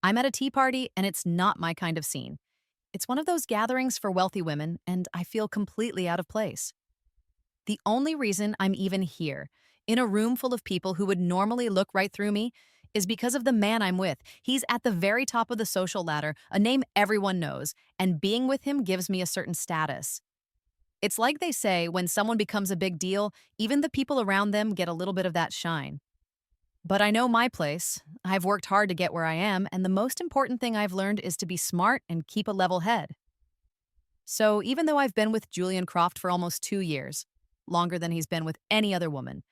I'm at a tea party, and it's not my kind of scene. It's one of those gatherings for wealthy women, and I feel completely out of place. The only reason I'm even here, in a room full of people who would normally look right through me, is because of the man I'm with. He's at the very top of the social ladder, a name everyone knows, and being with him gives me a certain status. It's like they say when someone becomes a big deal, even the people around them get a little bit of that shine. But I know my place. I've worked hard to get where I am, and the most important thing I've learned is to be smart and keep a level head. So even though I've been with Julian Croft for almost 2 years, longer than he's been with any other woman,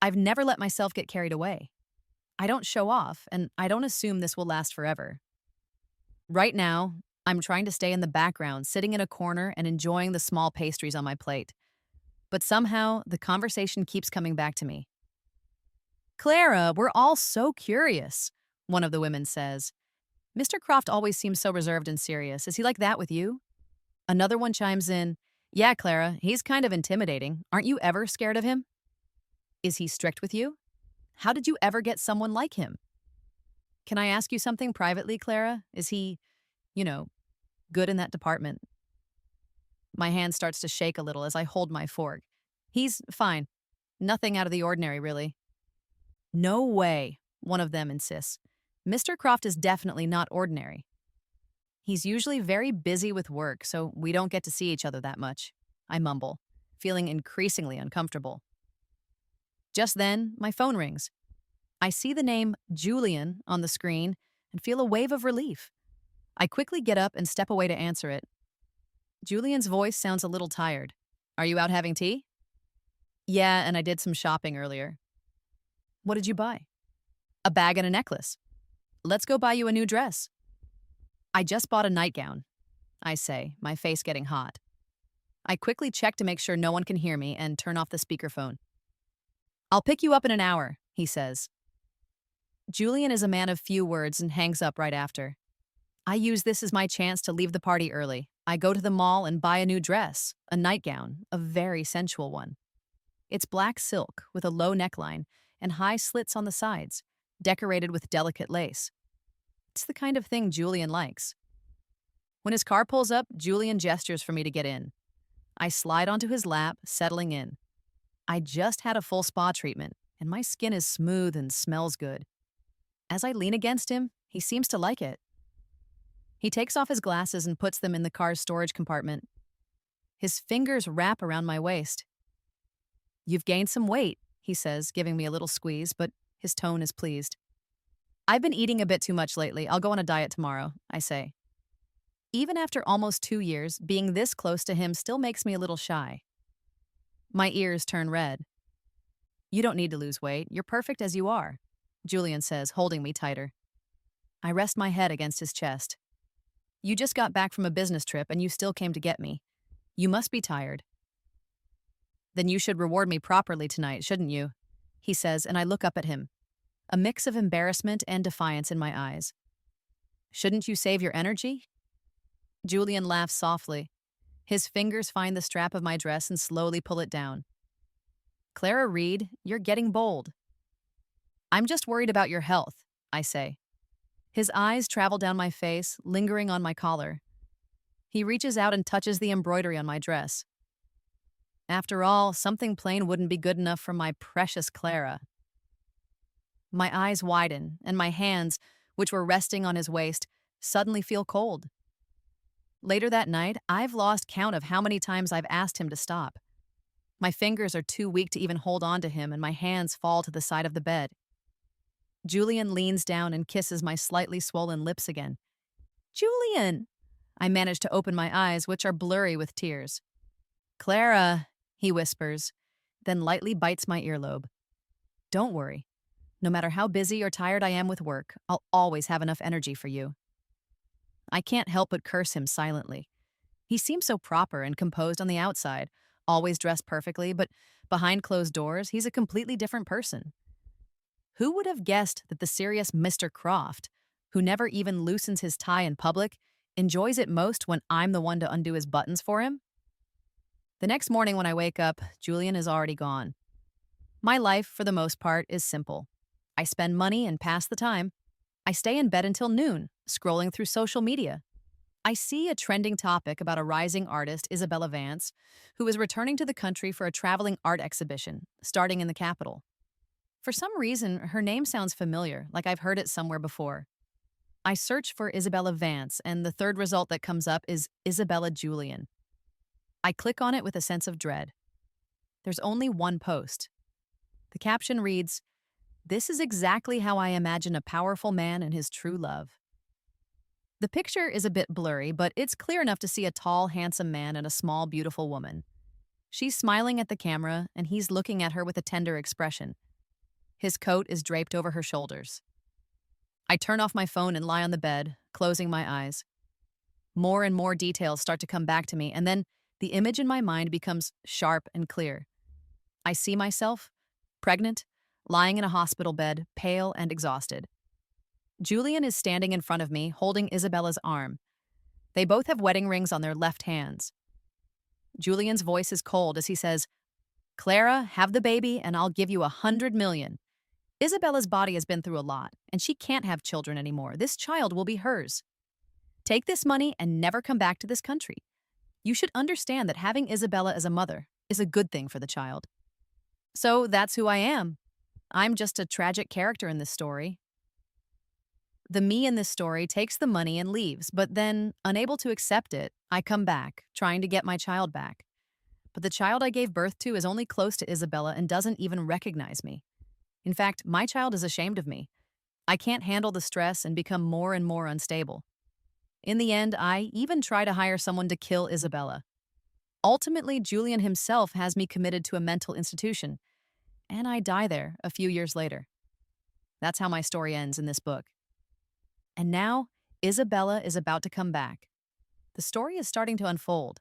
I've never let myself get carried away. I don't show off, and I don't assume this will last forever. Right now, I'm trying to stay in the background, sitting in a corner and enjoying the small pastries on my plate. But somehow, the conversation keeps coming back to me. Clara, we're all so curious, one of the women says. Mr. Croft always seems so reserved and serious. Is he like that with you? Another one chimes in, yeah, Clara, he's kind of intimidating. Aren't you ever scared of him? Is he strict with you? How did you ever get someone like him? Can I ask you something privately, Clara? Is he, you know, good in that department? My hand starts to shake a little as I hold my fork. He's fine. Nothing out of the ordinary, really. No way, one of them insists. Mr. Croft is definitely not ordinary. He's usually very busy with work, so we don't get to see each other that much. I mumble, feeling increasingly uncomfortable. Just then, my phone rings. I see the name Julian on the screen and feel a wave of relief. I quickly get up and step away to answer it. Julian's voice sounds a little tired. Are you out having tea? Yeah, and I did some shopping earlier. What did you buy? A bag and a necklace. Let's go buy you a new dress. I just bought a nightgown, I say, my face getting hot. I quickly check to make sure no one can hear me and turn off the speakerphone. I'll pick you up in an hour, he says. Julian is a man of few words and hangs up right after. I use this as my chance to leave the party early. I go to the mall and buy a new dress, a nightgown, a very sensual one. It's black silk with a low neckline and high slits on the sides, decorated with delicate lace. It's the kind of thing Julian likes. When his car pulls up, Julian gestures for me to get in. I slide onto his lap, settling in. I just had a full spa treatment, and my skin is smooth and smells good. As I lean against him, he seems to like it. He takes off his glasses and puts them in the car's storage compartment. His fingers wrap around my waist. You've gained some weight, he says, giving me a little squeeze, but his tone is pleased. I've been eating a bit too much lately. I'll go on a diet tomorrow, I say. Even after almost 2 years, being this close to him still makes me a little shy. My ears turn red. You don't need to lose weight. You're perfect as you are, Julian says, holding me tighter. I rest my head against his chest. You just got back from a business trip and you still came to get me. You must be tired. Then you should reward me properly tonight, shouldn't you? He says, and I look up at him. A mix of embarrassment and defiance in my eyes. Shouldn't you save your energy? Julian laughs softly. His fingers find the strap of my dress and slowly pull it down. Clara Reed, you're getting bold. I'm just worried about your health, I say. His eyes travel down my face, lingering on my collar. He reaches out and touches the embroidery on my dress. After all, something plain wouldn't be good enough for my precious Clara. My eyes widen, and my hands, which were resting on his waist, suddenly feel cold. Later that night, I've lost count of how many times I've asked him to stop. My fingers are too weak to even hold on to him, and my hands fall to the side of the bed. Julian leans down and kisses my slightly swollen lips again. Julian! I manage to open my eyes, which are blurry with tears. Clara, he whispers, then lightly bites my earlobe. Don't worry. No matter how busy or tired I am with work, I'll always have enough energy for you. I can't help but curse him silently. He seems so proper and composed on the outside, always dressed perfectly, but behind closed doors, he's a completely different person. Who would have guessed that the serious Mr. Croft, who never even loosens his tie in public, enjoys it most when I'm the one to undo his buttons for him? The next morning when I wake up, Julian is already gone. My life, for the most part, is simple. I spend money and pass the time. I stay in bed until noon, scrolling through social media. I see a trending topic about a rising artist, Isabella Vance, who is returning to the country for a traveling art exhibition, starting in the capital. For some reason, her name sounds familiar, like I've heard it somewhere before. I search for Isabella Vance, and the third result that comes up is Isabella Julian. I click on it with a sense of dread. There's only one post. The caption reads, "This is exactly how I imagine a powerful man and his true love." The picture is a bit blurry, but it's clear enough to see a tall, handsome man and a small, beautiful woman. She's smiling at the camera, and he's looking at her with a tender expression. His coat is draped over her shoulders. I turn off my phone and lie on the bed, closing my eyes. More and more details start to come back to me, and then the image in my mind becomes sharp and clear. I see myself, pregnant, lying in a hospital bed, pale and exhausted. Julian is standing in front of me, holding Isabella's arm. They both have wedding rings on their left hands. Julian's voice is cold as he says, "Clara, have the baby and I'll give you 100 million. Isabella's body has been through a lot, and she can't have children anymore. This child will be hers. Take this money and never come back to this country. You should understand that having Isabella as a mother is a good thing for the child." So that's who I am. I'm just a tragic character in this story. The me in this story takes the money and leaves, but then, unable to accept it, I come back, trying to get my child back. But the child I gave birth to is only close to Isabella and doesn't even recognize me. In fact, my child is ashamed of me. I can't handle the stress and become more and more unstable. In the end, I even try to hire someone to kill Isabella. Ultimately, Julian himself has me committed to a mental institution, and I die there a few years later. That's how my story ends in this book. And now, Isabella is about to come back. The story is starting to unfold.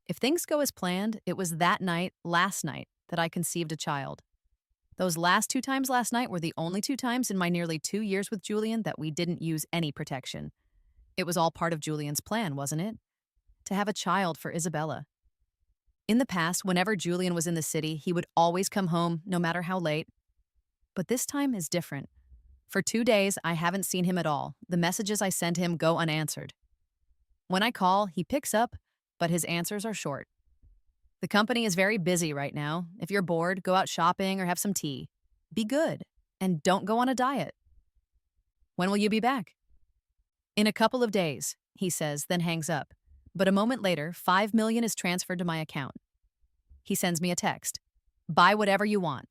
If things go as planned, it was that night, last night, that I conceived a child. Those last 2 times last night were the only 2 times in my nearly 2 years with Julian that we didn't use any protection. It was all part of Julian's plan, wasn't it? To have a child for Isabella. In the past, whenever Julian was in the city, he would always come home, no matter how late. But this time is different. For 2 days, I haven't seen him at all. The messages I send him go unanswered. When I call, he picks up, but his answers are short. The company is very busy right now. If you're bored, go out shopping or have some tea. Be good, and don't go on a diet. When will you be back? In a couple of days, he says, then hangs up. But a moment later, 5 million is transferred to my account. He sends me a text. Buy whatever you want.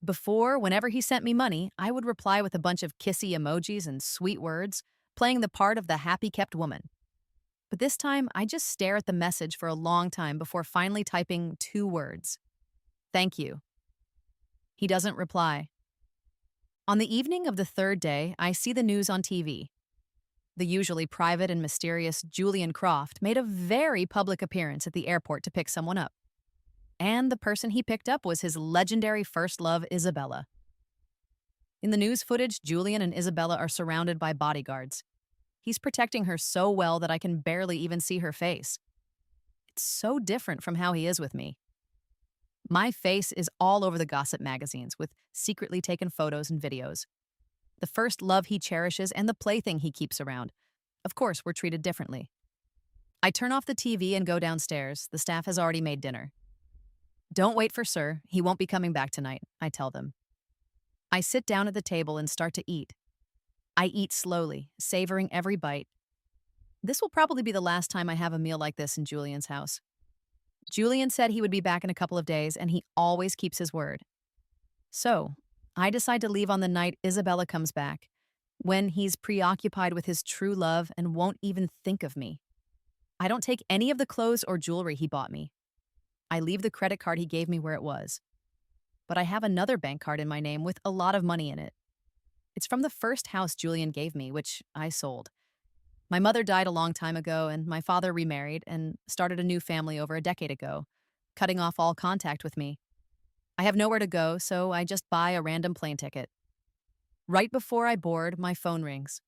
Before, whenever he sent me money, I would reply with a bunch of kissy emojis and sweet words, playing the part of the happy-kept woman. But this time, I just stare at the message for a long time before finally typing 2 words. Thank you. He doesn't reply. On the evening of the 3rd day, I see the news on TV. The usually private and mysterious Julian Croft made a very public appearance at the airport to pick someone up. And the person he picked up was his legendary first love, Isabella. In the news footage, Julian and Isabella are surrounded by bodyguards. He's protecting her so well that I can barely even see her face. It's so different from how he is with me. My face is all over the gossip magazines with secretly taken photos and videos. The first love he cherishes and the plaything he keeps around. Of course, we're treated differently. I turn off the TV and go downstairs. The staff has already made dinner. Don't wait for Sir. He won't be coming back tonight, I tell them. I sit down at the table and start to eat. I eat slowly, savoring every bite. This will probably be the last time I have a meal like this in Julian's house. Julian said he would be back in a couple of days, and he always keeps his word. So, I decide to leave on the night Isabella comes back, when he's preoccupied with his true love and won't even think of me. I don't take any of the clothes or jewelry he bought me. I leave the credit card he gave me where it was. But I have another bank card in my name with a lot of money in it. It's from the first house Julian gave me, which I sold. My mother died a long time ago, and my father remarried and started a new family over a decade ago, cutting off all contact with me. I have nowhere to go, so I just buy a random plane ticket. Right before I board, my phone rings.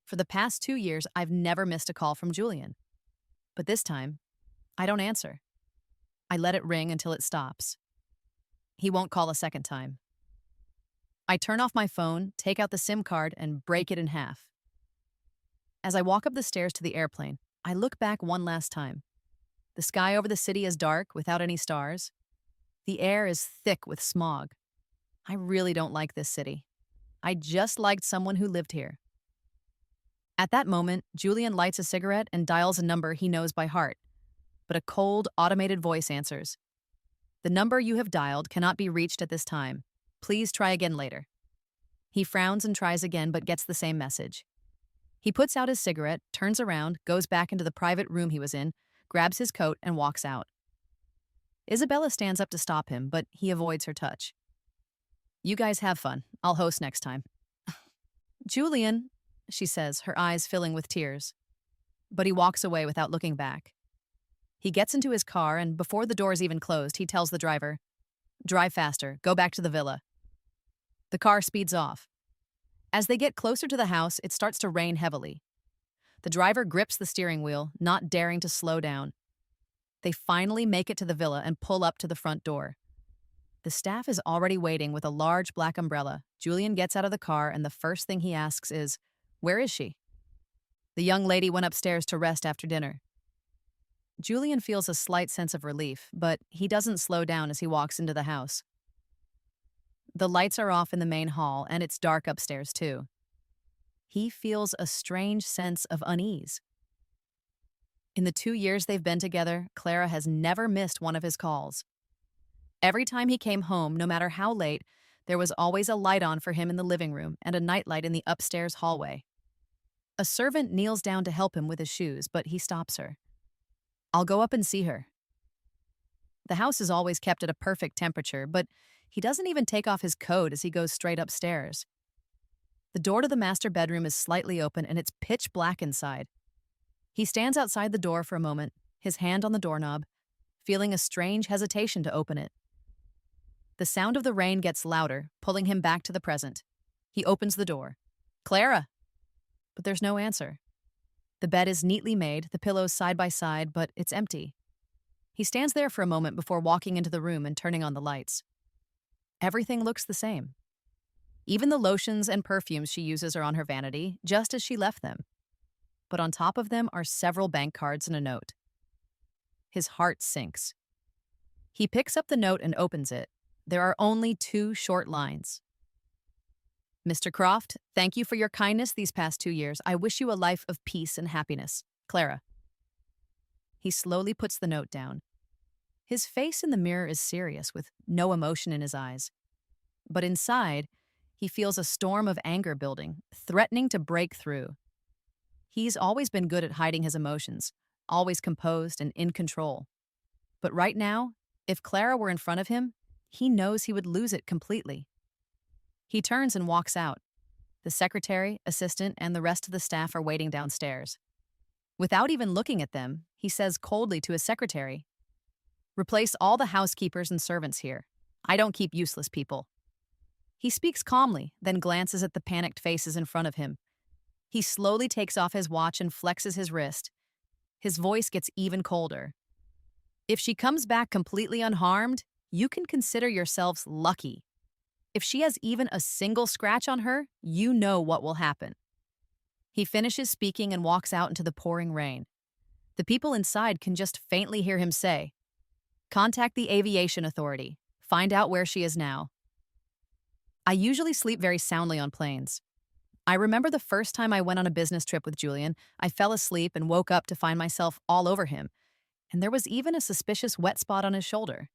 For the past 2 years, I've never missed a call from Julian. But this time, I don't answer. I let it ring until it stops. He won't call a second time. I turn off my phone, take out the SIM card, and break it in half. As I walk up the stairs to the airplane, I look back one last time. The sky over the city is dark, without any stars. The air is thick with smog. I really don't like this city. I just liked someone who lived here. At that moment, Julian lights a cigarette and dials a number he knows by heart. But a cold, automated voice answers. The number you have dialed cannot be reached at this time. Please try again later. He frowns and tries again, but gets the same message. He puts out his cigarette, turns around, goes back into the private room he was in, grabs his coat, and walks out. Isabella stands up to stop him, but he avoids her touch. You guys have fun. I'll host next time. Julian, she says, her eyes filling with tears. But he walks away without looking back. He gets into his car, and before the doors even closed, he tells the driver, "Drive faster. Go back to the villa." The car speeds off. As they get closer to the house, it starts to rain heavily. The driver grips the steering wheel, not daring to slow down. They finally make it to the villa and pull up to the front door. The staff is already waiting with a large black umbrella. Julian gets out of the car, and the first thing he asks is, "Where is she?" The young lady went upstairs to rest after dinner. Julian feels a slight sense of relief, but he doesn't slow down as he walks into the house. The lights are off in the main hall, and it's dark upstairs, too. He feels a strange sense of unease. In the 2 years they've been together, Clara has never missed one of his calls. Every time he came home, no matter how late, there was always a light on for him in the living room and a nightlight in the upstairs hallway. A servant kneels down to help him with his shoes, but he stops her. "I'll go up and see her." The house is always kept at a perfect temperature, but he doesn't even take off his coat as he goes straight upstairs. The door to the master bedroom is slightly open, and it's pitch black inside. He stands outside the door for a moment, his hand on the doorknob, feeling a strange hesitation to open it. The sound of the rain gets louder, pulling him back to the present. He opens the door. "Clara!" But there's no answer. The bed is neatly made, the pillows side by side, but it's empty. He stands there for a moment before walking into the room and turning on the lights. Everything looks the same. Even the lotions and perfumes she uses are on her vanity, just as she left them. But on top of them are several bank cards and a note. His heart sinks. He picks up the note and opens it. There are only 2 short lines. "Mr. Croft, thank you for your kindness these past 2 years. I wish you a life of peace and happiness. Clara." He slowly puts the note down. His face in the mirror is serious, with no emotion in his eyes. But inside, he feels a storm of anger building, threatening to break through. He's always been good at hiding his emotions, always composed and in control. But right now, if Clara were in front of him, he knows he would lose it completely. He turns and walks out. The secretary, assistant, and the rest of the staff are waiting downstairs. Without even looking at them, he says coldly to his secretary, "Replace all the housekeepers and servants here. I don't keep useless people." He speaks calmly, then glances at the panicked faces in front of him. He slowly takes off his watch and flexes his wrist. His voice gets even colder. "If she comes back completely unharmed, you can consider yourselves lucky. If she has even a single scratch on her, you know what will happen." He finishes speaking and walks out into the pouring rain. The people inside can just faintly hear him say, "Contact the aviation authority. Find out where she is now." I usually sleep very soundly on planes. I remember the first time I went on a business trip with Julian, I fell asleep and woke up to find myself all over him, and there was even a suspicious wet spot on his shoulder.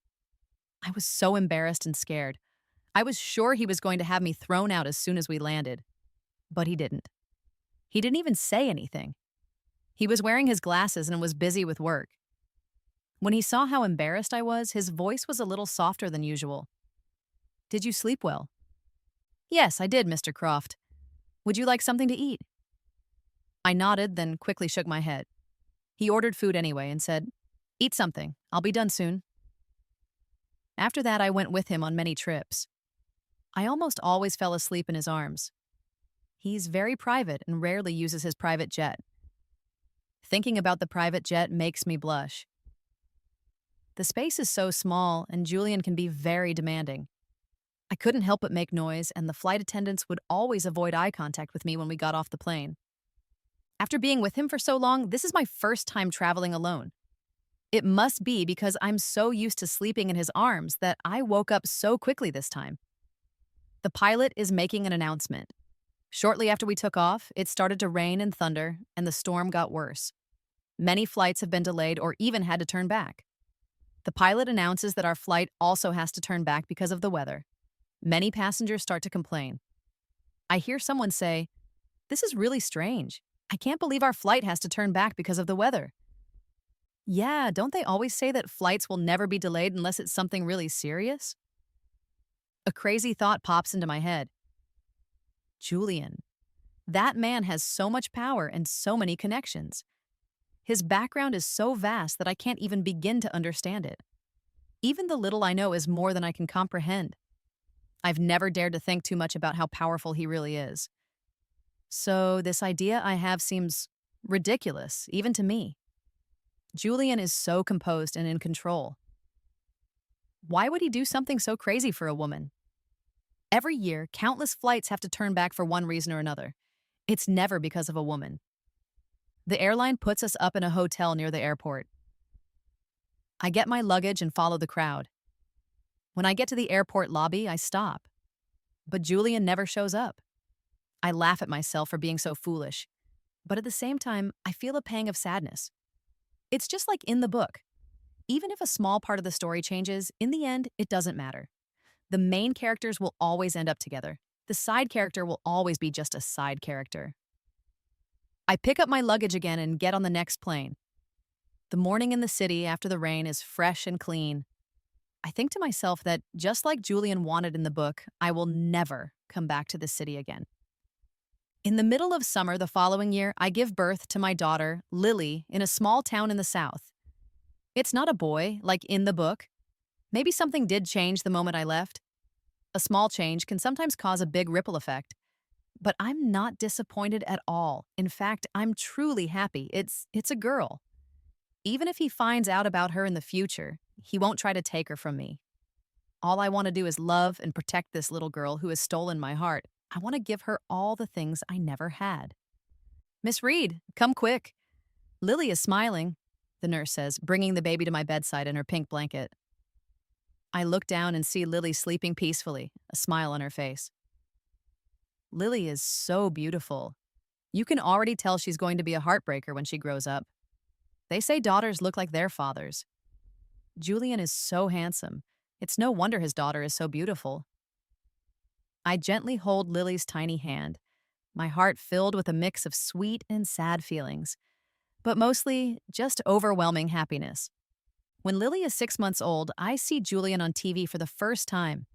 I was so embarrassed and scared. I was sure he was going to have me thrown out as soon as we landed. But he didn't. He didn't even say anything. He was wearing his glasses and was busy with work. When he saw how embarrassed I was, his voice was a little softer than usual. "Did you sleep well?" "Yes, I did, Mr. Croft. Would you like something to eat?" I nodded, then quickly shook my head. He ordered food anyway and said, "Eat something. I'll be done soon." After that, I went with him on many trips. I almost always fell asleep in his arms. He's very private and rarely uses his private jet. Thinking about the private jet makes me blush. The space is so small, and Julian can be very demanding. I couldn't help but make noise, and the flight attendants would always avoid eye contact with me when we got off the plane. After being with him for so long, this is my first time traveling alone. It must be because I'm so used to sleeping in his arms that I woke up so quickly this time. The pilot is making an announcement. Shortly after we took off, it started to rain and thunder, and the storm got worse. Many flights have been delayed or even had to turn back. The pilot announces that our flight also has to turn back because of the weather. Many passengers start to complain. I hear someone say, "This is really strange. I can't believe our flight has to turn back because of the weather." Yeah, don't they always say that flights will never be delayed unless it's something really serious? A crazy thought pops into my head. Julian. That man has so much power and so many connections. His background is so vast that I can't even begin to understand it. Even the little I know is more than I can comprehend. I've never dared to think too much about how powerful he really is. So this idea I have seems ridiculous, even to me. Julian is so composed and in control. Why would he do something so crazy for a woman? Every year, countless flights have to turn back for one reason or another. It's never because of a woman. The airline puts us up in a hotel near the airport. I get my luggage and follow the crowd. When I get to the airport lobby, I stop. But Julian never shows up. I laugh at myself for being so foolish. But at the same time, I feel a pang of sadness. It's just like in the book. Even if a small part of the story changes, in the end, it doesn't matter. The main characters will always end up together. The side character will always be just a side character. I pick up my luggage again and get on the next plane. The morning in the city after the rain is fresh and clean. I think to myself that just like Julian wanted in the book, I will never come back to the city again. In the middle of summer the following year, I give birth to my daughter, Lily, in a small town in the South. It's not a boy, like in the book. Maybe something did change the moment I left. A small change can sometimes cause a big ripple effect. But I'm not disappointed at all. In fact, I'm truly happy. It's a girl. Even if he finds out about her in the future, he won't try to take her from me. All I want to do is love and protect this little girl who has stolen my heart. I want to give her all the things I never had. "Miss Reed, come quick." "Lily is smiling," the nurse says, bringing the baby to my bedside in her pink blanket. I look down and see Lily sleeping peacefully, a smile on her face. Lily is so beautiful. You can already tell she's going to be a heartbreaker when she grows up. They say daughters look like their fathers. Julian is so handsome. It's no wonder his daughter is so beautiful. I gently hold Lily's tiny hand, my heart filled with a mix of sweet and sad feelings, but mostly just overwhelming happiness. When Lily is 6 months old, I see Julian on TV for the first time.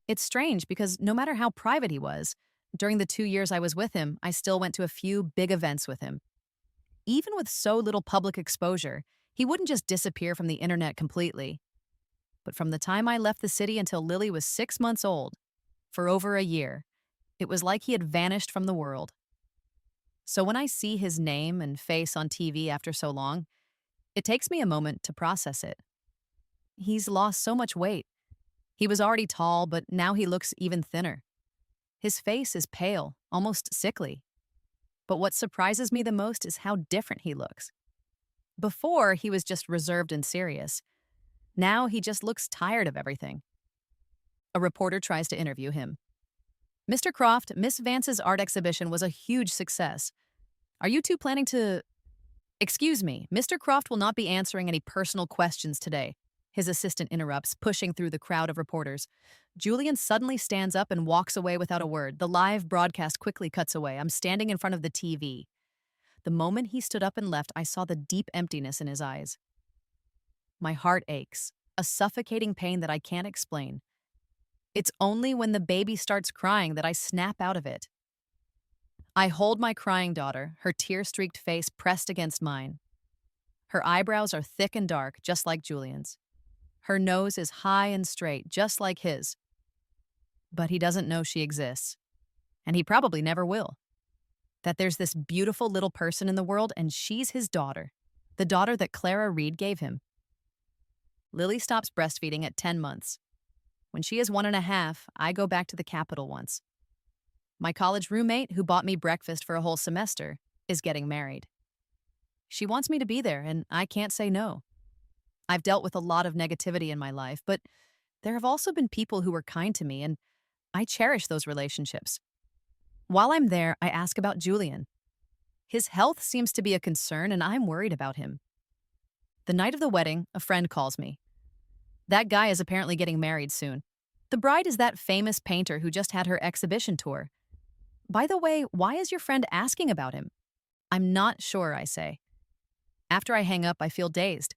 It's strange because no matter how private he was, during the 2 years I was with him, I still went to a few big events with him. Even with so little public exposure, he wouldn't just disappear from the internet completely. But from the time I left the city until Lily was 6 months old, for over a year, it was like he had vanished from the world. So when I see his name and face on TV after so long, it takes me a moment to process it. He's lost so much weight. He was already tall, but now he looks even thinner. His face is pale, almost sickly. But what surprises me the most is how different he looks. Before, he was just reserved and serious. Now he just looks tired of everything. A reporter tries to interview him. "Mr. Croft, Miss Vance's art exhibition was a huge success. Are you two planning to—" "Excuse me, Mr. Croft will not be answering any personal questions today," his assistant interrupts, pushing through the crowd of reporters. Julian suddenly stands up and walks away without a word. The live broadcast quickly cuts away. I'm standing in front of the TV. The moment he stood up and left, I saw the deep emptiness in his eyes. My heart aches, a suffocating pain that I can't explain. It's only when the baby starts crying that I snap out of it. I hold my crying daughter, her tear-streaked face pressed against mine. Her eyebrows are thick and dark, just like Julian's. Her nose is high and straight, just like his. But he doesn't know she exists. And he probably never will. That there's this beautiful little person in the world and she's his daughter. The daughter that Clara Reed gave him. Lily stops breastfeeding at 10 months. When she is 1.5, I go back to the capital once. My college roommate, who bought me breakfast for a whole semester, is getting married. She wants me to be there, and I can't say no. I've dealt with a lot of negativity in my life, but there have also been people who were kind to me, and I cherish those relationships. While I'm there, I ask about Julian. His health seems to be a concern, and I'm worried about him. The night of the wedding, a friend calls me. That guy is apparently getting married soon. The bride is that famous painter who just had her exhibition tour. By the way, why is your friend asking about him? I'm not sure, I say. After I hang up, I feel dazed.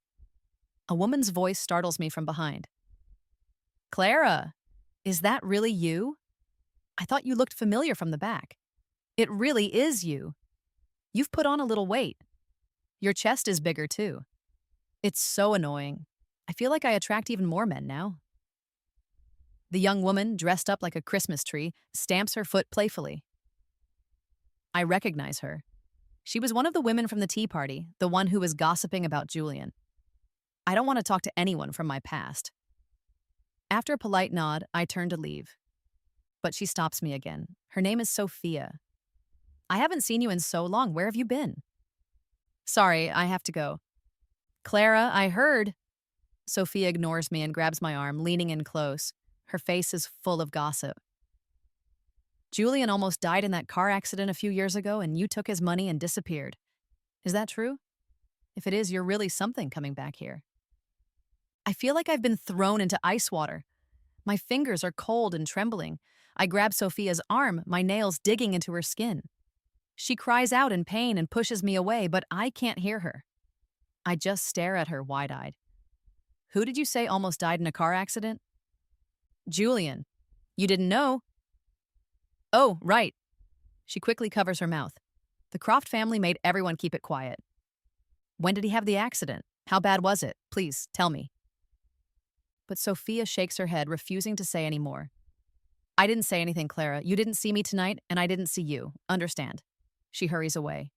A woman's voice startles me from behind. Clara, is that really you? I thought you looked familiar from the back. It really is you. You've put on a little weight. Your chest is bigger, too. It's so annoying. I feel like I attract even more men now. The young woman, dressed up like a Christmas tree, stamps her foot playfully. I recognize her. She was one of the women from the tea party, the one who was gossiping about Julian. I don't want to talk to anyone from my past. After a polite nod, I turn to leave. But she stops me again. Her name is Sophia. I haven't seen you in so long. Where have you been? Sorry, I have to go. Clara, I heard. Sophia ignores me and grabs my arm, leaning in close. Her face is full of gossip. Julian almost died in that car accident a few years ago, and you took his money and disappeared. Is that true? If it is, you're really something coming back here. I feel like I've been thrown into ice water. My fingers are cold and trembling. I grab Sophia's arm, my nails digging into her skin. She cries out in pain and pushes me away, but I can't hear her. I just stare at her wide-eyed. Who did you say almost died in a car accident? Julian. You didn't know? Oh, right. She quickly covers her mouth. The Croft family made everyone keep it quiet. When did he have the accident? How bad was it? Please, tell me. But Sophia shakes her head, refusing to say any more. I didn't say anything, Clara. You didn't see me tonight, and I didn't see you. Understand? She hurries away.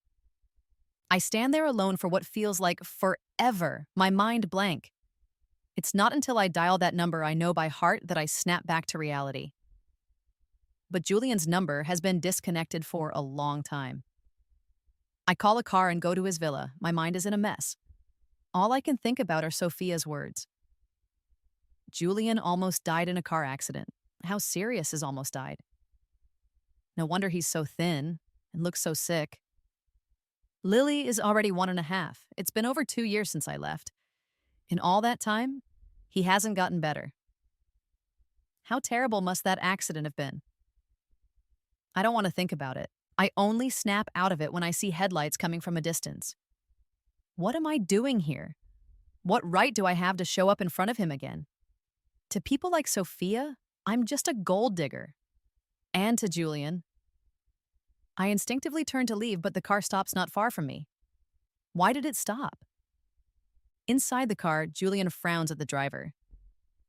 I stand there alone for what feels like forever, my mind blank. It's not until I dial that number I know by heart that I snap back to reality. But Julian's number has been disconnected for a long time. I call a car and go to his villa. My mind is in a mess. All I can think about are Sophia's words. Julian almost died in a car accident. How serious is almost died? No wonder he's so thin and looks so sick. Lily is already 1.5. It's been over 2 years since I left. In all that time, he hasn't gotten better. How terrible must that accident have been? I don't want to think about it. I only snap out of it when I see headlights coming from a distance. What am I doing here? What right do I have to show up in front of him again? To people like Sophia, I'm just a gold digger. And to Julian. I instinctively turn to leave, but the car stops not far from me. Why did it stop? Inside the car, Julian frowns at the driver.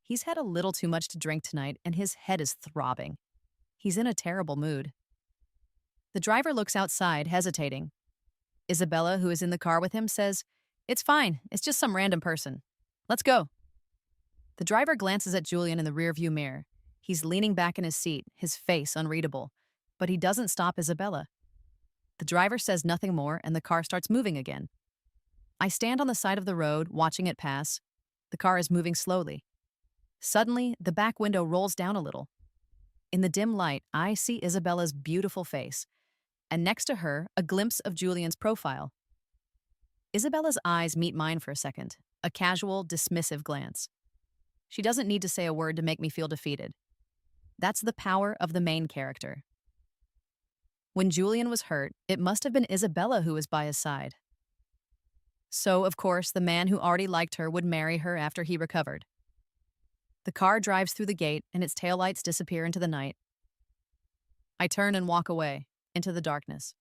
He's had a little too much to drink tonight, and his head is throbbing. He's in a terrible mood. The driver looks outside, hesitating. Isabella, who is in the car with him, says, "It's fine. It's just some random person. Let's go." The driver glances at Julian in the rearview mirror. He's leaning back in his seat, his face unreadable. But he doesn't stop Isabella. The driver says nothing more, and the car starts moving again. I stand on the side of the road, watching it pass. The car is moving slowly. Suddenly, the back window rolls down a little. In the dim light, I see Isabella's beautiful face, and next to her, a glimpse of Julian's profile. Isabella's eyes meet mine for a second, a casual, dismissive glance. She doesn't need to say a word to make me feel defeated. That's the power of the main character. When Julian was hurt, it must have been Isabella who was by his side. So, of course, the man who already liked her would marry her after he recovered. The car drives through the gate, and its taillights disappear into the night. I turn and walk away, into the darkness.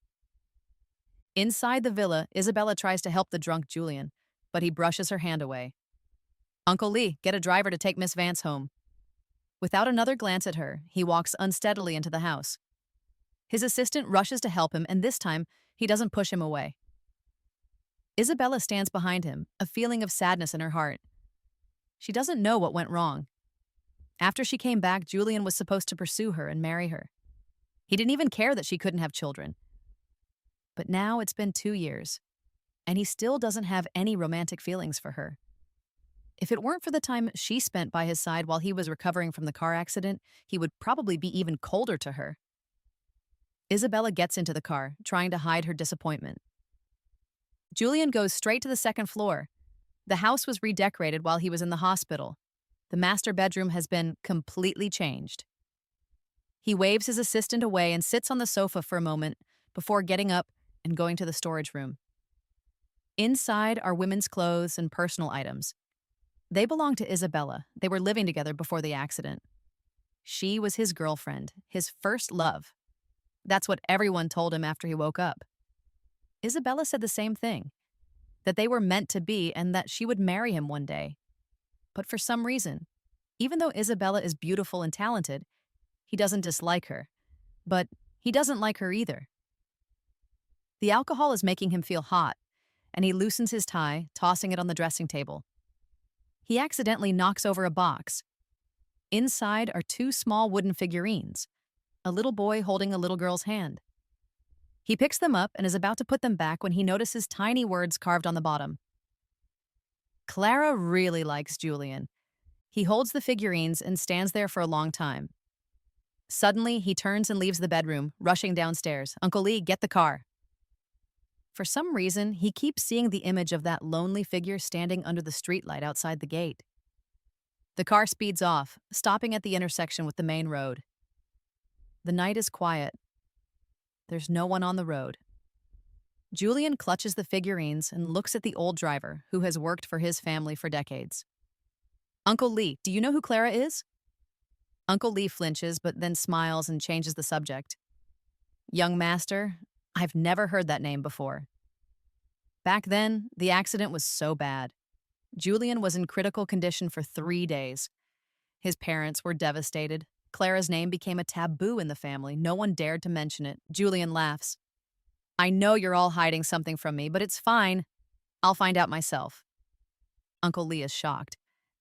Inside the villa, Isabella tries to help the drunk Julian, but he brushes her hand away. "Uncle Lee, get a driver to take Miss Vance home." Without another glance at her, he walks unsteadily into the house. His assistant rushes to help him, and this time, he doesn't push him away. Isabella stands behind him, a feeling of sadness in her heart. She doesn't know what went wrong. After she came back, Julian was supposed to pursue her and marry her. He didn't even care that she couldn't have children. But now it's been 2 years, and he still doesn't have any romantic feelings for her. If it weren't for the time she spent by his side while he was recovering from the car accident, he would probably be even colder to her. Isabella gets into the car, trying to hide her disappointment. Julian goes straight to the second floor. The house was redecorated while he was in the hospital. The master bedroom has been completely changed. He waves his assistant away and sits on the sofa for a moment before getting up and going to the storage room. Inside are women's clothes and personal items. They belong to Isabella. They were living together before the accident. She was his girlfriend, his first love. That's what everyone told him after he woke up. Isabella said the same thing, that they were meant to be and that she would marry him one day. But for some reason, even though Isabella is beautiful and talented, he doesn't dislike her. But he doesn't like her either. The alcohol is making him feel hot, and he loosens his tie, tossing it on the dressing table. He accidentally knocks over a box. Inside are two small wooden figurines, a little boy holding a little girl's hand. He picks them up and is about to put them back when he notices tiny words carved on the bottom. Clara really likes Julian. He holds the figurines and stands there for a long time. Suddenly, he turns and leaves the bedroom, rushing downstairs. "Uncle Lee, get the car." For some reason, he keeps seeing the image of that lonely figure standing under the streetlight outside the gate. The car speeds off, stopping at the intersection with the main road. The night is quiet. There's no one on the road. Julian clutches the figurines and looks at the old driver, who has worked for his family for decades. "Uncle Lee, do you know who Clara is?" Uncle Lee flinches, but then smiles and changes the subject. "Young master, I've never heard that name before." Back then, the accident was so bad. Julian was in critical condition for 3 days. His parents were devastated. Clara's name became a taboo in the family. No one dared to mention it. Julian laughs. "I know you're all hiding something from me, but it's fine. I'll find out myself." Uncle Lee is shocked.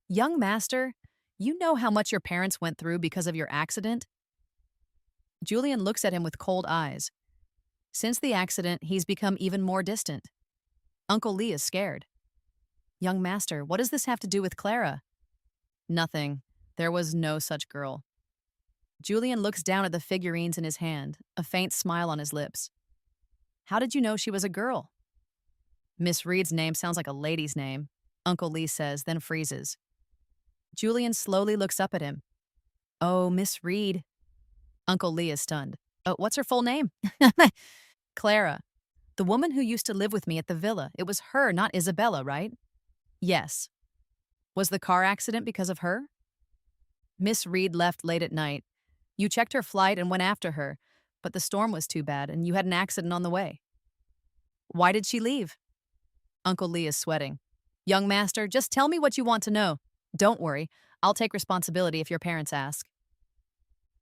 "Young master, you know how much your parents went through because of your accident?" Julian looks at him with cold eyes. Since the accident, he's become even more distant. Uncle Lee is scared. "Young master, what does this have to do with Clara?" "Nothing. There was no such girl." Julian looks down at the figurines in his hand, a faint smile on his lips. "How did you know she was a girl?" "Miss Reed's name sounds like a lady's name," Uncle Lee says, then freezes. Julian slowly looks up at him. "Oh, Miss Reed." Uncle Lee is stunned. "Oh, what's her full name?" "Clara. The woman who used to live with me at the villa. It was her, not Isabella, right?" "Yes." "Was the car accident because of her?" "Miss Reed left late at night. You checked her flight and went after her, but the storm was too bad and you had an accident on the way." "Why did she leave?" Uncle Lee is sweating. "Young master, just tell me what you want to know. Don't worry, I'll take responsibility if your parents ask."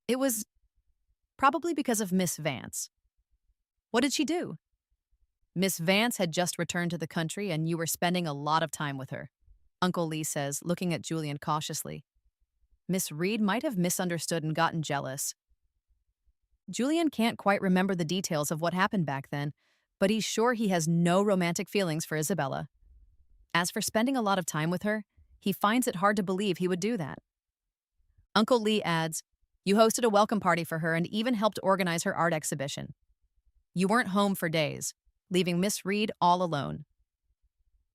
"It was probably because of Miss Vance." "What did she do?" "Miss Vance had just returned to the country and you were spending a lot of time with her," Uncle Lee says, looking at Julian cautiously. "Miss Reed might have misunderstood and gotten jealous." Julian can't quite remember the details of what happened back then, but he's sure he has no romantic feelings for Isabella. As for spending a lot of time with her, he finds it hard to believe he would do that. Uncle Lee adds, "You hosted a welcome party for her and even helped organize her art exhibition. You weren't home for days, leaving Miss Reed all alone."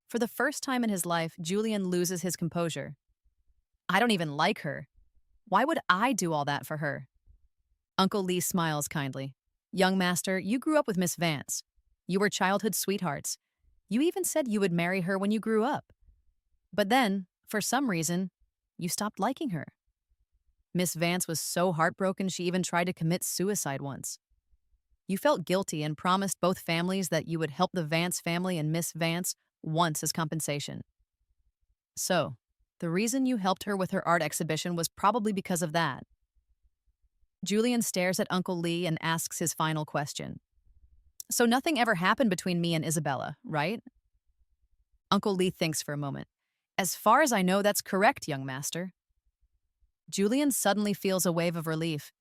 For the first time in his life, Julian loses his composure. "I don't even like her. Why would I do all that for her?" Uncle Lee smiles kindly. "Young master, you grew up with Miss Vance. You were childhood sweethearts. You even said you would marry her when you grew up. But then, for some reason, you stopped liking her. Miss Vance was so heartbroken she even tried to commit suicide once. You felt guilty and promised both families that you would help the Vance family and Miss Vance once as compensation. So, the reason you helped her with her art exhibition was probably because of that." Julian stares at Uncle Lee and asks his final question. "So nothing ever happened between me and Isabella, right?" Uncle Lee thinks for a moment. "As far as I know, that's correct, young master." Julian suddenly feels a wave of relief.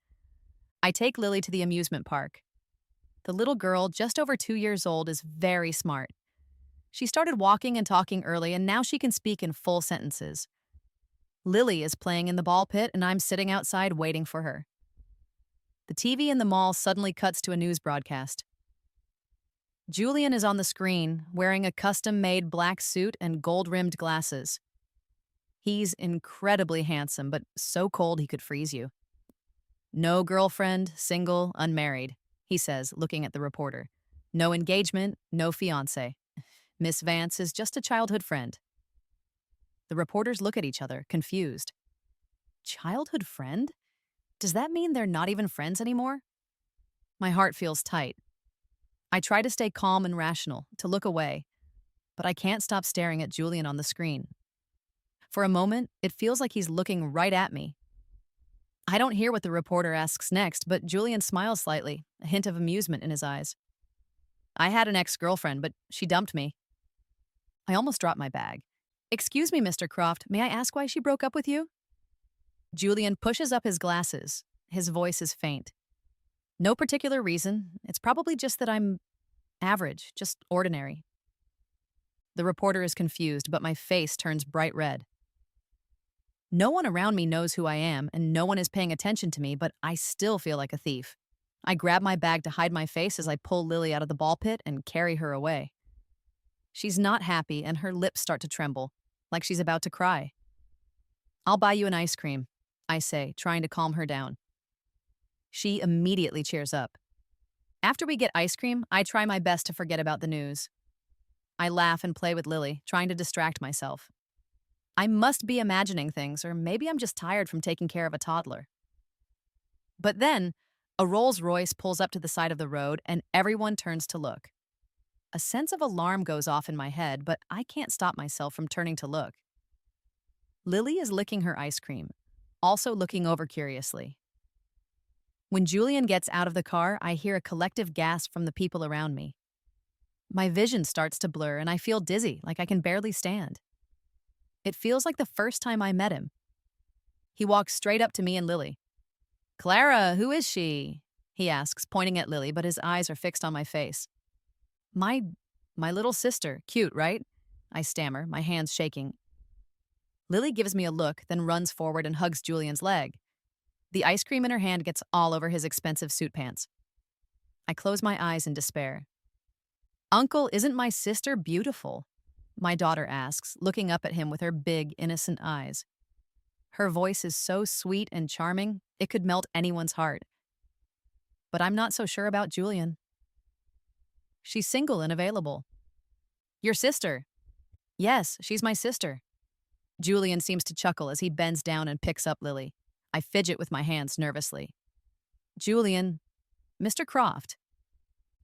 I take Lily to the amusement park. The little girl, just over 2 years old, is very smart. She started walking and talking early, and now she can speak in full sentences. Lily is playing in the ball pit, and I'm sitting outside waiting for her. The TV in the mall suddenly cuts to a news broadcast. Julian is on the screen, wearing a custom-made black suit and gold-rimmed glasses. He's incredibly handsome, but so cold he could freeze you. No girlfriend, single, unmarried, he says, looking at the reporter. No engagement, no fiancé. Miss Vance is just a childhood friend. The reporters look at each other, confused. Childhood friend? Does that mean they're not even friends anymore? My heart feels tight. I try to stay calm and rational, to look away, but I can't stop staring at Julian on the screen. For a moment, it feels like he's looking right at me. I don't hear what the reporter asks next, but Julian smiles slightly, a hint of amusement in his eyes. I had an ex-girlfriend, but she dumped me. I almost dropped my bag. Excuse me, Mr. Croft, may I ask why she broke up with you? Julian pushes up his glasses. His voice is faint. No particular reason. It's probably just that I'm average, just ordinary. The reporter is confused, but my face turns bright red. No one around me knows who I am, and no one is paying attention to me, but I still feel like a thief. I grab my bag to hide my face as I pull Lily out of the ball pit and carry her away. She's not happy, and her lips start to tremble, like she's about to cry. I'll buy you an ice cream, I say, trying to calm her down. She immediately cheers up. After we get ice cream, I try my best to forget about the news. I laugh and play with Lily, trying to distract myself. I must be imagining things, or maybe I'm just tired from taking care of a toddler. But then, a Rolls-Royce pulls up to the side of the road, and everyone turns to look. A sense of alarm goes off in my head, but I can't stop myself from turning to look. Lily is licking her ice cream, also looking over curiously. When Julian gets out of the car, I hear a collective gasp from the people around me. My vision starts to blur, and I feel dizzy, like I can barely stand. It feels like the first time I met him. He walks straight up to me and Lily. "Clara, who is she?" he asks, pointing at Lily, but his eyes are fixed on my face. My little sister. Cute, right? I stammer, my hands shaking. Lily gives me a look, then runs forward and hugs Julian's leg. The ice cream in her hand gets all over his expensive suit pants. I close my eyes in despair. "Uncle, isn't my sister beautiful?" my daughter asks, looking up at him with her big, innocent eyes. Her voice is so sweet and charming, it could melt anyone's heart. But I'm not so sure about Julian. "She's single and available." "Your sister?" "Yes, she's my sister." Julian seems to chuckle as he bends down and picks up Lily. I fidget with my hands nervously. "Julian, Mr. Croft."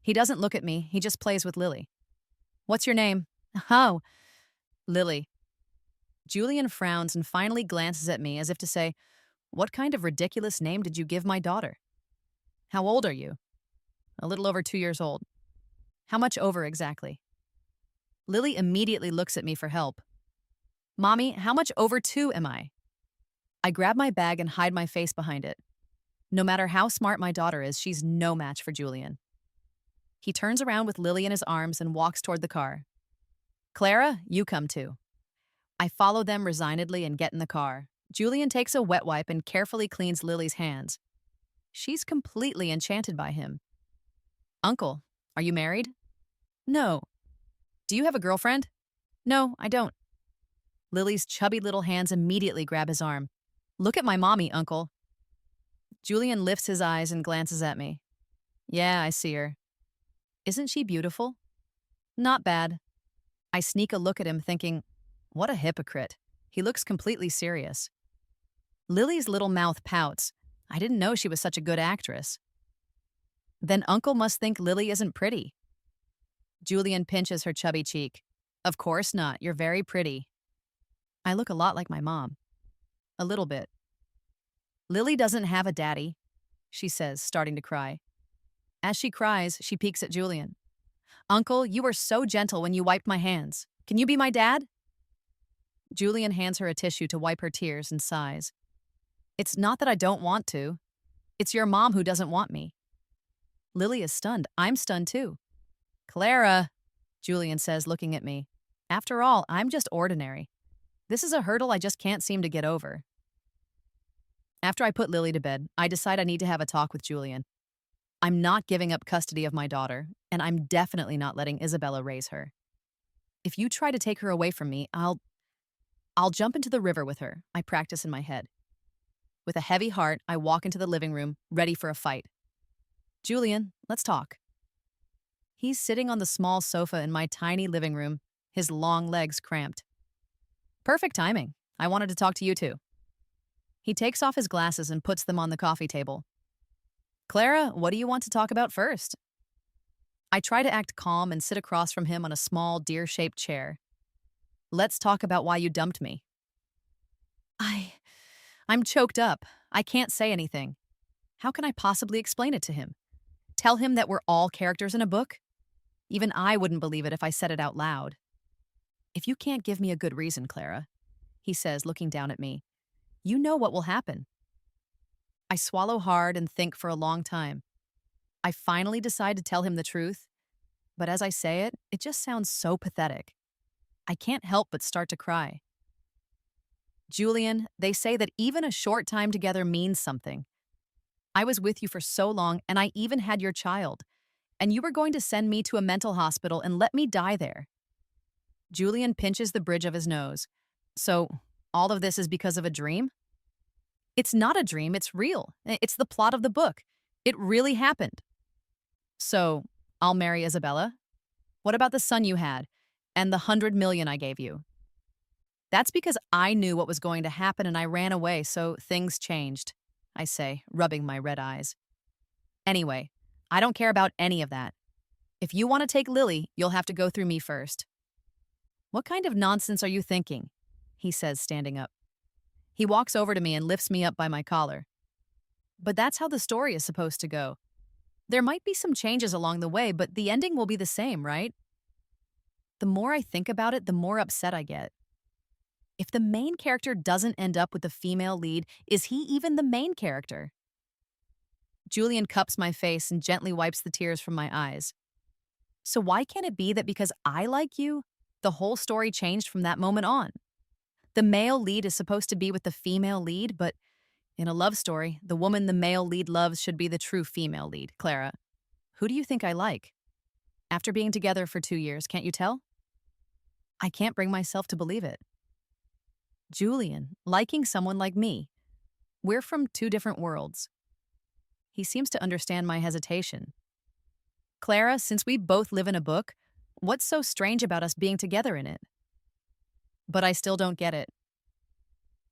He doesn't look at me, he just plays with Lily. "What's your name?" "Oh, Lily." Julian frowns and finally glances at me as if to say, "What kind of ridiculous name did you give my daughter?" "How old are you?" "A little over 2 years old." "How much over exactly?" Lily immediately looks at me for help. "Mommy, how much over 2 am I?" I grab my bag and hide my face behind it. No matter how smart my daughter is, she's no match for Julian. He turns around with Lily in his arms and walks toward the car. "Clara, you come too." I follow them resignedly and get in the car. Julian takes a wet wipe and carefully cleans Lily's hands. She's completely enchanted by him. "Uncle, are you married?" "No." "Do you have a girlfriend?" "No, I don't." Lily's chubby little hands immediately grab his arm. "Look at my mommy, Uncle." Julian lifts his eyes and glances at me. "Yeah, I see her." "Isn't she beautiful?" "Not bad." I sneak a look at him thinking, what a hypocrite. He looks completely serious. Lily's little mouth pouts. I didn't know she was such a good actress. "Then Uncle must think Lily isn't pretty." Julian pinches her chubby cheek. "Of course not. You're very pretty." I look a lot like my mom. A little bit. "Lily doesn't have a daddy," she says, starting to cry. As she cries, she peeks at Julian. "Uncle, you were so gentle when you wiped my hands. Can you be my dad?" Julian hands her a tissue to wipe her tears and sighs. It's not that I don't want to. It's your mom who doesn't want me. Lily is stunned. I'm stunned too. Clara, Julian says, looking at me. After all, I'm just ordinary. This is a hurdle I just can't seem to get over. After I put Lily to bed, I decide I need to have a talk with Julian. I'm not giving up custody of my daughter, and I'm definitely not letting Isabella raise her. If you try to take her away from me, I'll jump into the river with her, I practice in my head. With a heavy heart, I walk into the living room, ready for a fight. Julian, let's talk. He's sitting on the small sofa in my tiny living room, his long legs cramped. Perfect timing. I wanted to talk to you too. He takes off his glasses and puts them on the coffee table. Clara, what do you want to talk about first? I try to act calm and sit across from him on a small deer-shaped chair. Let's talk about why you dumped me. I'm choked up. I can't say anything. How can I possibly explain it to him? Tell him that we're all characters in a book? Even I wouldn't believe it if I said it out loud. If you can't give me a good reason, Clara, he says, looking down at me, you know what will happen. I swallow hard and think for a long time. I finally decide to tell him the truth, but as I say it, it just sounds so pathetic. I can't help but start to cry. Julian, they say that even a short time together means something. I was with you for so long, and I even had your child, and you were going to send me to a mental hospital and let me die there. Julian pinches the bridge of his nose. So, all of this is because of a dream? It's not a dream, it's real. It's the plot of the book. It really happened. So, I'll marry Isabella? What about the son you had, and the 100 million I gave you? That's because I knew what was going to happen and I ran away, so things changed, I say, rubbing my red eyes. Anyway, I don't care about any of that. If you want to take Lily, you'll have to go through me first. What kind of nonsense are you thinking? He says, standing up. He walks over to me and lifts me up by my collar. But that's how the story is supposed to go. There might be some changes along the way, but the ending will be the same, right? The more I think about it, the more upset I get. If the main character doesn't end up with the female lead, is he even the main character? Julian cups my face and gently wipes the tears from my eyes. So why can't it be that because I like you, the whole story changed from that moment on? The male lead is supposed to be with the female lead, but in a love story, the woman the male lead loves should be the true female lead, Clara. Who do you think I like? After being together for 2 years, can't you tell? I can't bring myself to believe it. Julian, liking someone like me. We're from 2 different worlds. He seems to understand my hesitation. Clara, since we both live in a book, what's so strange about us being together in it? But I still don't get it.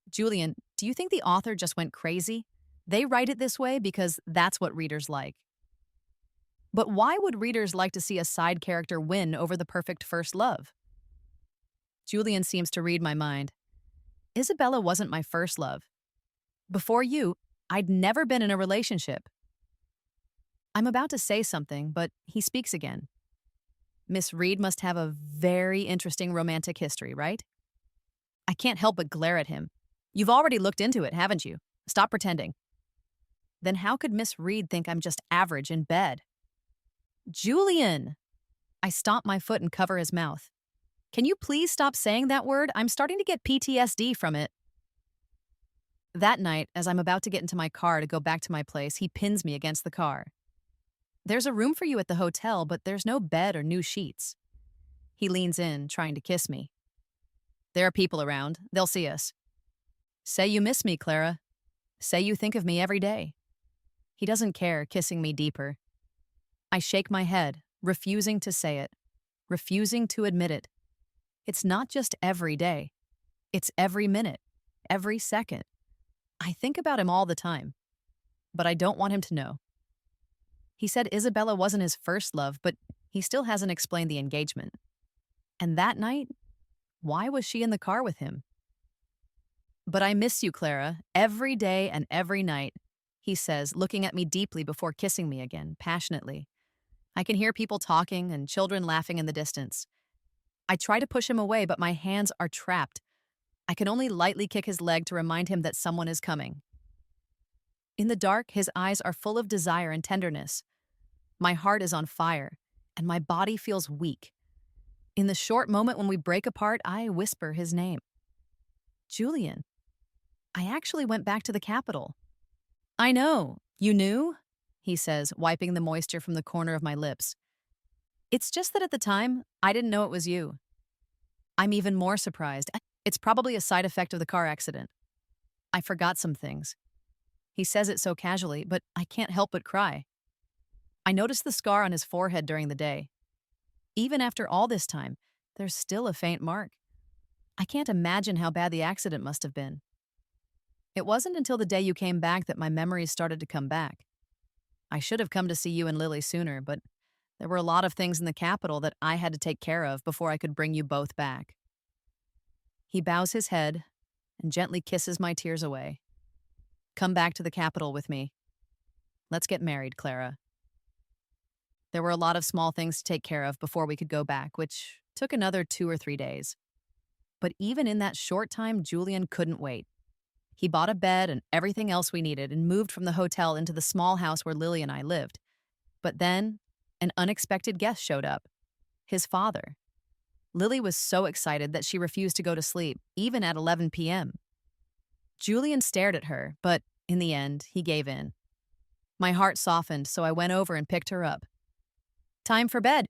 Julian, do you think the author just went crazy? They write it this way because that's what readers like. But why would readers like to see a side character win over the perfect first love? Julian seems to read my mind. Isabella wasn't my first love. Before you, I'd never been in a relationship. I'm about to say something, but he speaks again. Miss Reed must have a very interesting romantic history, right? I can't help but glare at him. You've already looked into it, haven't you? Stop pretending. Then how could Miss Reed think I'm just average in bed? Julian! I stomp my foot and cover his mouth. Can you please stop saying that word? I'm starting to get PTSD from it. That night, as I'm about to get into my car to go back to my place, he pins me against the car. There's a room for you at the hotel, but there's no bed or new sheets. He leans in, trying to kiss me. There are people around. They'll see us. Say you miss me, Clara. Say you think of me every day. He doesn't care, kissing me deeper. I shake my head, refusing to say it, refusing to admit it. It's not just every day. It's every minute, every second. I think about him all the time, but I don't want him to know. He said Isabella wasn't his first love, but he still hasn't explained the engagement. And that night, why was she in the car with him? But I miss you, Clara, every day and every night, he says, looking at me deeply before kissing me again, passionately. I can hear people talking and children laughing in the distance. I try to push him away, but my hands are trapped. I can only lightly kick his leg to remind him that someone is coming. In the dark, his eyes are full of desire and tenderness. My heart is on fire, and my body feels weak. In the short moment when we break apart, I whisper his name. Julian. I actually went back to the capital. I know. You knew? He says, wiping the moisture from the corner of my lips. It's just that at the time, I didn't know it was you. I'm even more surprised. It's probably a side effect of the car accident. I forgot some things. He says it so casually, but I can't help but cry. I noticed the scar on his forehead during the day. Even after all this time, there's still a faint mark. I can't imagine how bad the accident must have been. It wasn't until the day you came back that my memories started to come back. I should have come to see you and Lily sooner, but there were a lot of things in the capital that I had to take care of before I could bring you both back. He bows his head and gently kisses my tears away. Come back to the capital with me. Let's get married, Clara. There were a lot of small things to take care of before we could go back, which took another 2 or 3 days. But even in that short time, Julian couldn't wait. He bought a bed and everything else we needed and moved from the hotel into the small house where Lily and I lived. But then, an unexpected guest showed up. His father. Lily was so excited that she refused to go to sleep, even at 11 p.m. Julian stared at her, but in the end, he gave in. My heart softened, so I went over and picked her up. Time for bed.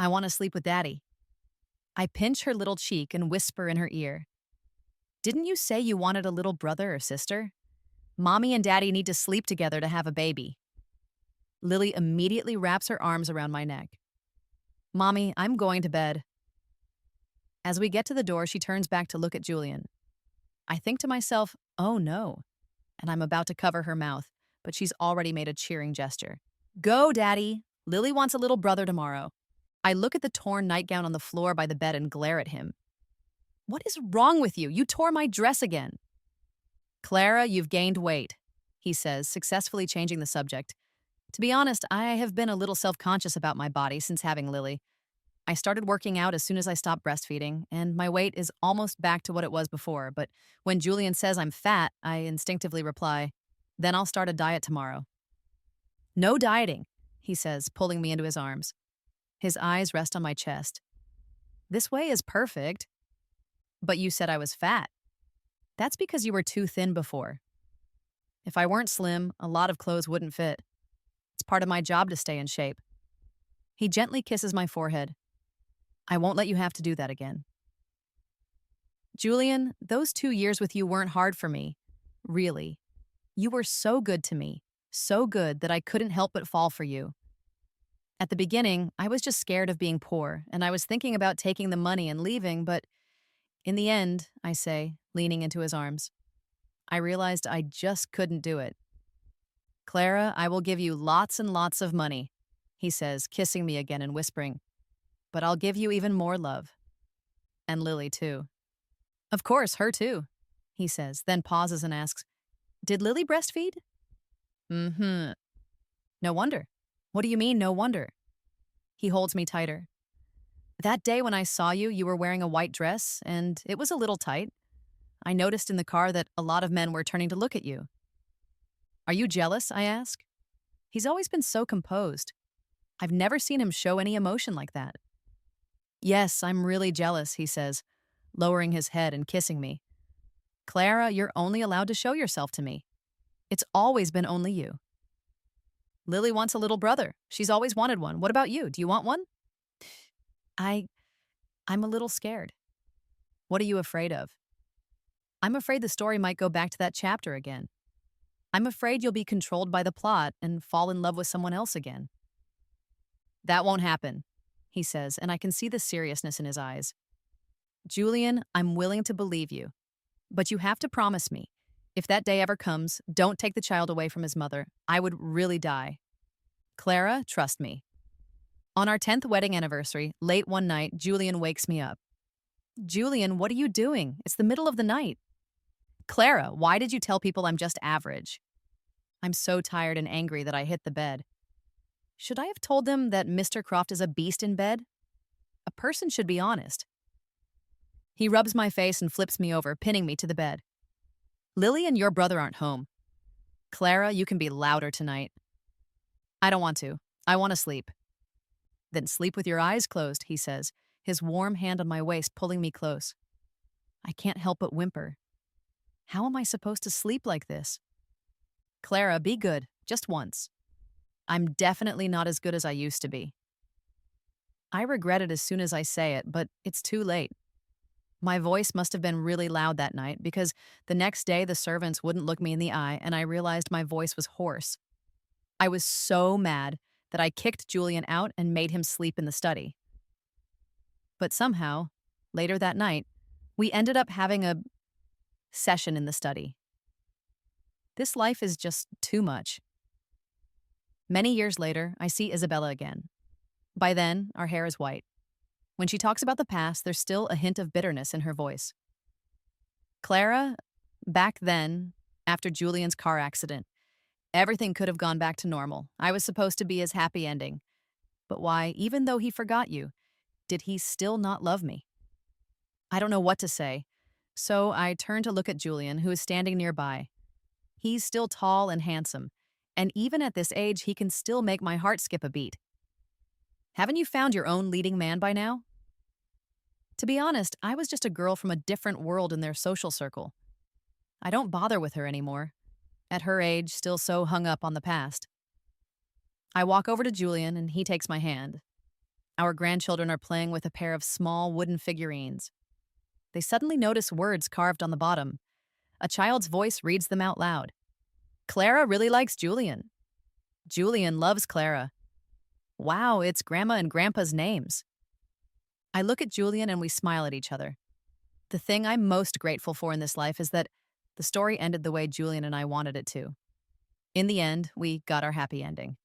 I want to sleep with Daddy. I pinch her little cheek and whisper in her ear. Didn't you say you wanted a little brother or sister? Mommy and Daddy need to sleep together to have a baby. Lily immediately wraps her arms around my neck. Mommy, I'm going to bed. As we get to the door, she turns back to look at Julian. I think to myself, oh no, and I'm about to cover her mouth, but she's already made a cheering gesture. Go, Daddy. Lily wants a little brother tomorrow. I look at the torn nightgown on the floor by the bed and glare at him. What is wrong with you? You tore my dress again. Clara, you've gained weight, he says, successfully changing the subject. To be honest, I have been a little self-conscious about my body since having Lily. I started working out as soon as I stopped breastfeeding, and my weight is almost back to what it was before, but when Julian says I'm fat, I instinctively reply, then I'll start a diet tomorrow. No dieting, he says, pulling me into his arms. His eyes rest on my chest. This way is perfect. But you said I was fat. That's because you were too thin before. If I weren't slim, a lot of clothes wouldn't fit. It's part of my job to stay in shape. He gently kisses my forehead. I won't let you have to do that again. Julian, those 2 years with you weren't hard for me. Really. You were so good to me. So good that I couldn't help but fall for you. At the beginning, I was just scared of being poor, and I was thinking about taking the money and leaving, but in the end, I say, leaning into his arms, I realized I just couldn't do it. Clara, I will give you lots and lots of money, he says, kissing me again and whispering, but I'll give you even more love. And Lily, too. Of course, her too, he says, then pauses and asks, did Lily breastfeed? Mm-hmm. No wonder. What do you mean, no wonder? He holds me tighter. That day when I saw you, you were wearing a white dress, and it was a little tight. I noticed in the car that a lot of men were turning to look at you. Are you jealous? I ask. He's always been so composed. I've never seen him show any emotion like that. Yes, I'm really jealous, he says, lowering his head and kissing me. Clara, you're only allowed to show yourself to me. It's always been only you. Lily wants a little brother. She's always wanted one. What about you? Do you want one? I'm a little scared. What are you afraid of? I'm afraid the story might go back to that chapter again. I'm afraid you'll be controlled by the plot and fall in love with someone else again. That won't happen, he says, and I can see the seriousness in his eyes. Julian, I'm willing to believe you, but you have to promise me, if that day ever comes, don't take the child away from his mother. I would really die. Clara, trust me. On our 10th wedding anniversary, late one night, Julian wakes me up. Julian, what are you doing? It's the middle of the night. Clara, why did you tell people I'm just average? I'm so tired and angry that I hit the bed. Should I have told them that Mr. Croft is a beast in bed? A person should be honest. He rubs my face and flips me over, pinning me to the bed. Lily and your brother aren't home. Clara, you can be louder tonight. I don't want to. I want to sleep. Then sleep with your eyes closed, he says, his warm hand on my waist pulling me close. I can't help but whimper. How am I supposed to sleep like this? Clara, be good, just once. I'm definitely not as good as I used to be. I regret it as soon as I say it, but it's too late. My voice must have been really loud that night because the next day the servants wouldn't look me in the eye and I realized my voice was hoarse. I was so mad that I kicked Julian out and made him sleep in the study. But somehow, later that night, we ended up having a session in the study. This life is just too much. Many years later, I see Isabella again. By then, our hair is white. When she talks about the past, there's still a hint of bitterness in her voice. Clara, back then, after Julian's car accident, everything could have gone back to normal. I was supposed to be his happy ending. But why, even though he forgot you, did he still not love me? I don't know what to say, so I turn to look at Julian, who is standing nearby. He's still tall and handsome, and even at this age, he can still make my heart skip a beat. Haven't you found your own leading man by now? To be honest, I was just a girl from a different world in their social circle. I don't bother with her anymore. At her age, still so hung up on the past. I walk over to Julian and he takes my hand. Our grandchildren are playing with a pair of small wooden figurines. They suddenly notice words carved on the bottom. A child's voice reads them out loud. Clara really likes Julian. Julian loves Clara. Wow, it's Grandma and Grandpa's names. I look at Julian and we smile at each other. The thing I'm most grateful for in this life is that the story ended the way Julian and I wanted it to. In the end, we got our happy ending.